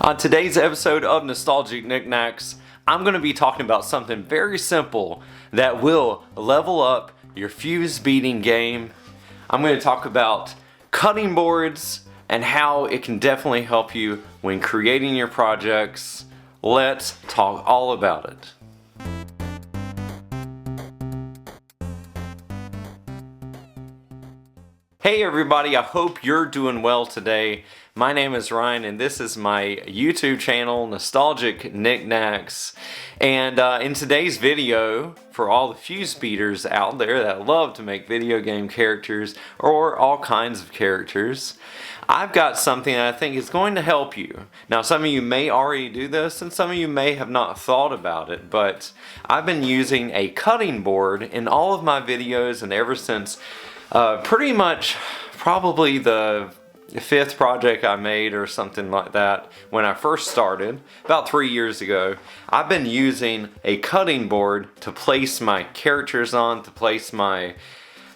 On today's episode of Nostalgic Nick-Nacks, I'm going to be talking about something very simple that will level up your fuse beading game. I'm going to talk about cutting boards and how it can definitely help you when creating your projects. Let's talk all about it. Hey everybody, I hope you're doing well today. My name is Ryan and this is my YouTube channel, Nostalgic Nick-Nacks. And in today's video, for all the fuse beaters out there that love to make video game characters or all kinds of characters, I've got something that I think is going to help you. Now some of you may already do this and some of you may have not thought about it, but I've been using a cutting board in all of my videos and ever since pretty much probably the fifth project I made or something like that when I first started about 3 years ago. I've been using a cutting board to place my characters on, to place my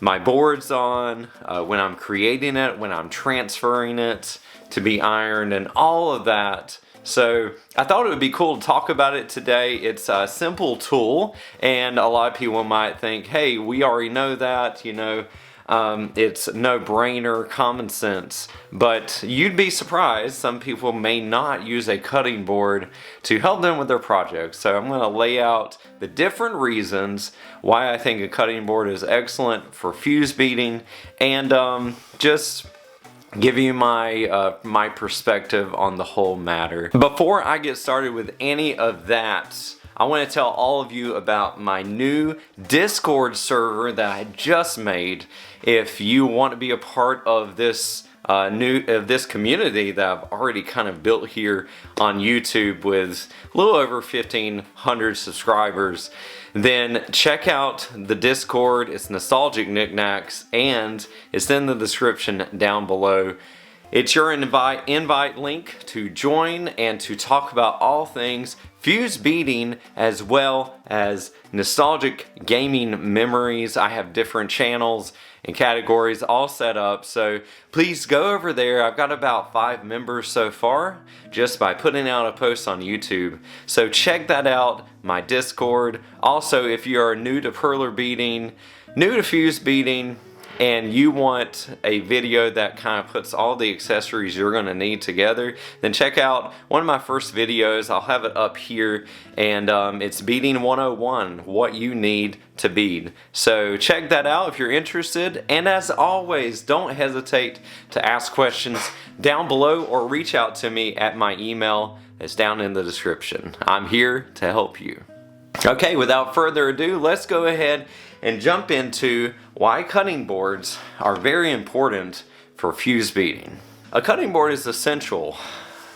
boards on, when I'm creating it, when I'm transferring it to be ironed and all of that. So I thought it would be cool to talk about it today. It's a simple tool and a lot of people might think, hey, we already know that, you know, it's no-brainer, common sense, but you'd be surprised some people may not use a cutting board to help them with their projects. So I'm going to lay out the different reasons why I think a cutting board is excellent for fuse beading and just give you my perspective on the whole matter. Before I get started with any of that, I want to tell all of you about my new Discord server that I just made. If you want to be a part of this this community that I've already kind of built here on YouTube with a little over 1,500 subscribers, then check out the Discord. It's Nostalgic Nick-Nacks and it's in the description down below. It's your invite link to join and to talk about all things fuse beading as well as nostalgic gaming memories. I have different channels and categories all set up, so please go over there. I've got about 5 members so far just by putting out a post on YouTube. So check that out, my Discord. Also, if you are new to Perler Beading, new to fuse beading, and you want a video that kind of puts all the accessories you're going to need together, then check out one of my first videos. I'll have it up here, and it's Beading 101, what you need to bead. So check that out if you're interested, and as always, don't hesitate to ask questions down below or reach out to me at my email that's down in the description. I'm here to help you. Okay, without further ado, let's go ahead and jump into why cutting boards are very important for fuse beading. A cutting board is essential.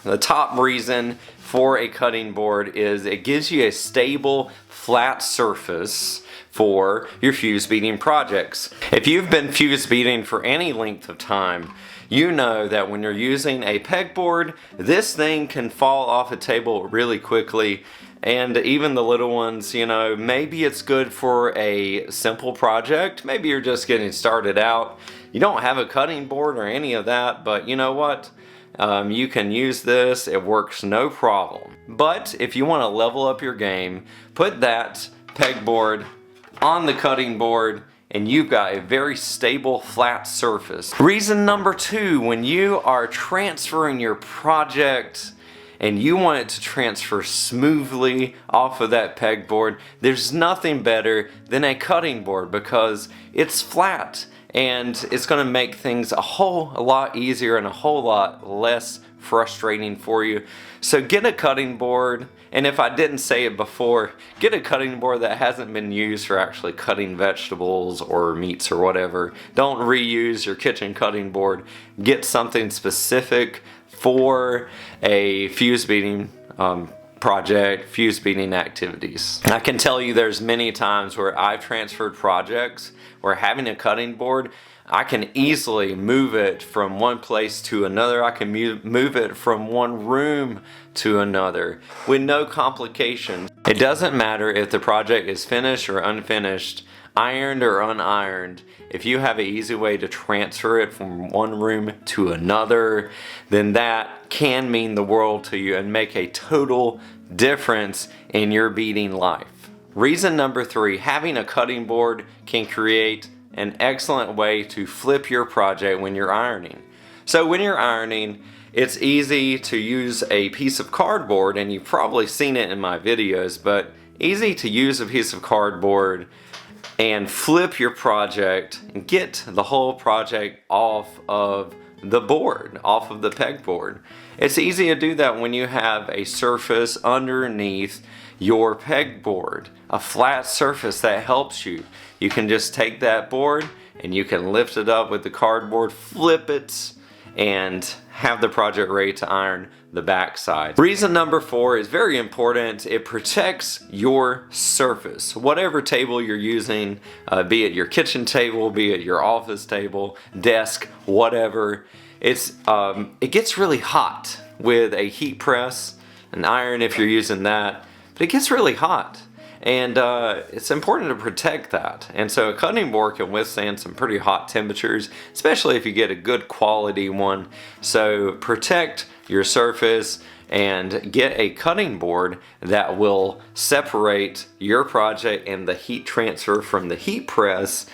The top reason for a cutting board is it gives you a stable, flat surface for your fuse beading projects. If you've been fuse beading for any length of time, you know that when you're using a pegboard, this thing can fall off a table really quickly. And even the little ones, you know, maybe it's good for a simple project. Maybe you're just getting started out. You don't have a cutting board or any of that, but you know what? You can use this. It works no problem. But if you want to level up your game, put that pegboard on the cutting board and you've got a very stable, flat surface. Reason number 2, when you are transferring your project and you want it to transfer smoothly off of that pegboard, there's nothing better than a cutting board because it's flat and it's going to make things a whole lot easier and a whole lot less frustrating for you. So get a cutting board, and if I didn't say it before, get a cutting board that hasn't been used for actually cutting vegetables or meats or whatever. Don't reuse your kitchen cutting board. Get something specific for a fuse beading project, fuse beading activities. I can tell you there's many times where I've transferred projects where having a cutting board, I can easily move it from one place to another. I can move it from one room to another with no complications. It doesn't matter if the project is finished or unfinished. ironed or unironed, if you have an easy way to transfer it from one room to another, then that can mean the world to you and make a total difference in your beading life. Reason number 3, having a cutting board can create an excellent way to flip your project when you're ironing. So when you're ironing, it's easy to use a piece of cardboard, and you've probably seen it in my videos, but easy to use a piece of cardboard and flip your project and get the whole project off of the board, off of the pegboard. It's easy to do that when you have a surface underneath your pegboard, a flat surface that helps you. You can just take that board and you can lift it up with the cardboard, flip it, and have the project ready to iron the back side. Reason number 4 is very important. It protects your surface. Whatever table you're using, be it your kitchen table, be it your office table, desk, whatever, it gets really hot with a heat press, an iron if you're using that, but it gets really hot. And it's important to protect that. And so a cutting board can withstand some pretty hot temperatures, especially if you get a good quality one. So protect your surface and get a cutting board that will separate your project and the heat transfer from the heat press,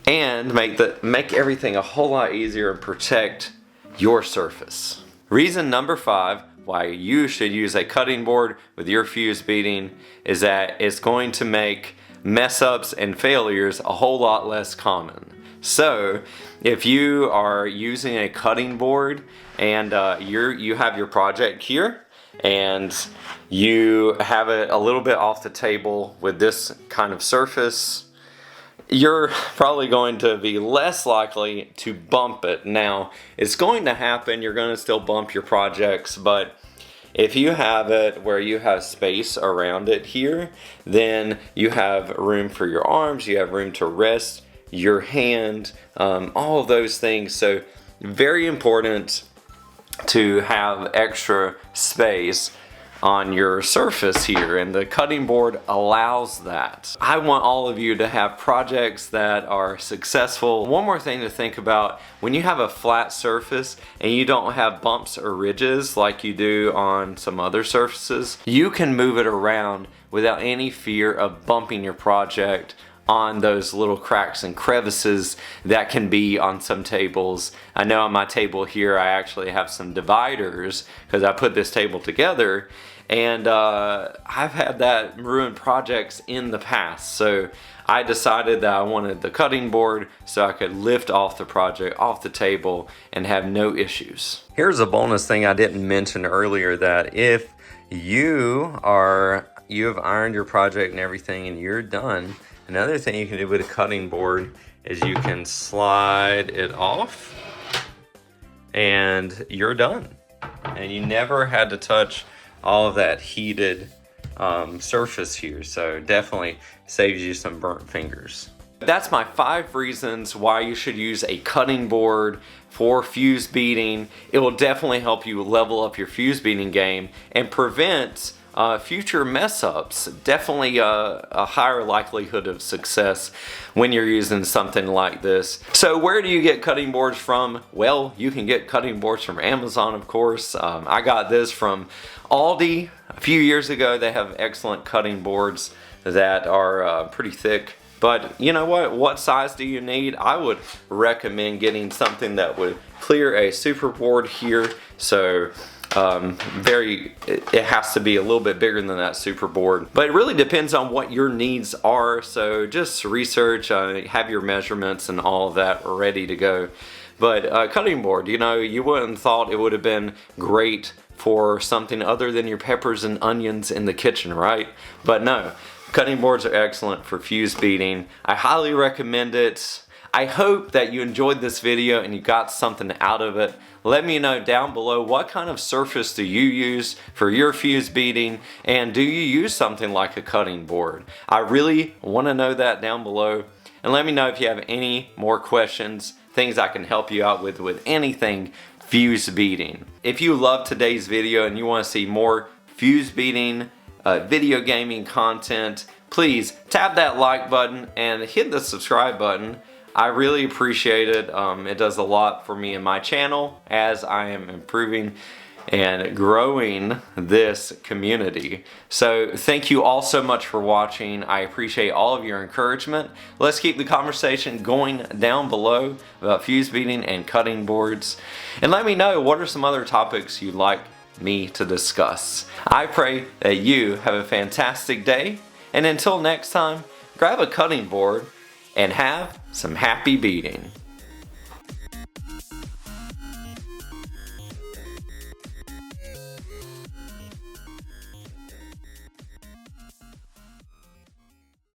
and make everything a whole lot easier and protect your surface. Reason number 5 why you should use a cutting board with your fuse beading is that it's going to make mess ups and failures a whole lot less common. So if you are using a cutting board and you have your project here and you have it a little bit off the table with this kind of surface, you're probably going to be less likely to bump it. Now, it's going to happen, you're going to still bump your projects, but if you have it where you have space around it here, then you have room for your arms, you have room to rest your hand, all of those things. So very important to have extra space on your surface here, and the cutting board allows that. I want all of you to have projects that are successful. One more thing to think about: when you have a flat surface and you don't have bumps or ridges like you do on some other surfaces, you can move it around without any fear of bumping your project on those little cracks and crevices that can be on some tables. I know on my table here I actually have some dividers because I put this table together, and I've had that ruin projects in the past. So I decided that I wanted the cutting board so I could lift off the project off the table and have no issues. Here's a bonus thing I didn't mention earlier, that if you have ironed your project and everything and you're done, another thing you can do with a cutting board is you can slide it off and you're done. And you never had to touch all of that heated surface here. So definitely saves you some burnt fingers. That's my 5 reasons why you should use a cutting board for fuse beading. It will definitely help you level up your fuse beading game and prevent future mess ups. Definitely a higher likelihood of success when you're using something like this. So where do you get cutting boards from? Well, you can get cutting boards from Amazon, of course. I got this from Aldi a few years ago. They have excellent cutting boards that are pretty thick. But you know what size do you need? I would recommend getting something that would clear a super board here. So it has to be a little bit bigger than that super board, but it really depends on what your needs are. So just research, have your measurements and all of that ready to go. But cutting board, you wouldn't have thought it would have been great for something other than your peppers and onions in the kitchen, right? But no, cutting boards are excellent for fuse beading. I highly recommend it. I hope that you enjoyed this video and you got something out of it. Let me know down below, what kind of surface do you use for your fuse beading, and do you use something like a cutting board? I really want to know that down below, and let me know if you have any more questions, things I can help you out with anything fuse beading. If you loved today's video and you want to see more fuse beading, video gaming content, please tap that like button and hit the subscribe button. I really appreciate it. It does a lot for me and my channel as I am improving and growing this community. So thank you all so much for watching. I appreciate all of your encouragement. Let's keep the conversation going down below about fuse beading and cutting boards. And let me know what are some other topics you'd like me to discuss. I pray that you have a fantastic day. And until next time, grab a cutting board and have some happy beading.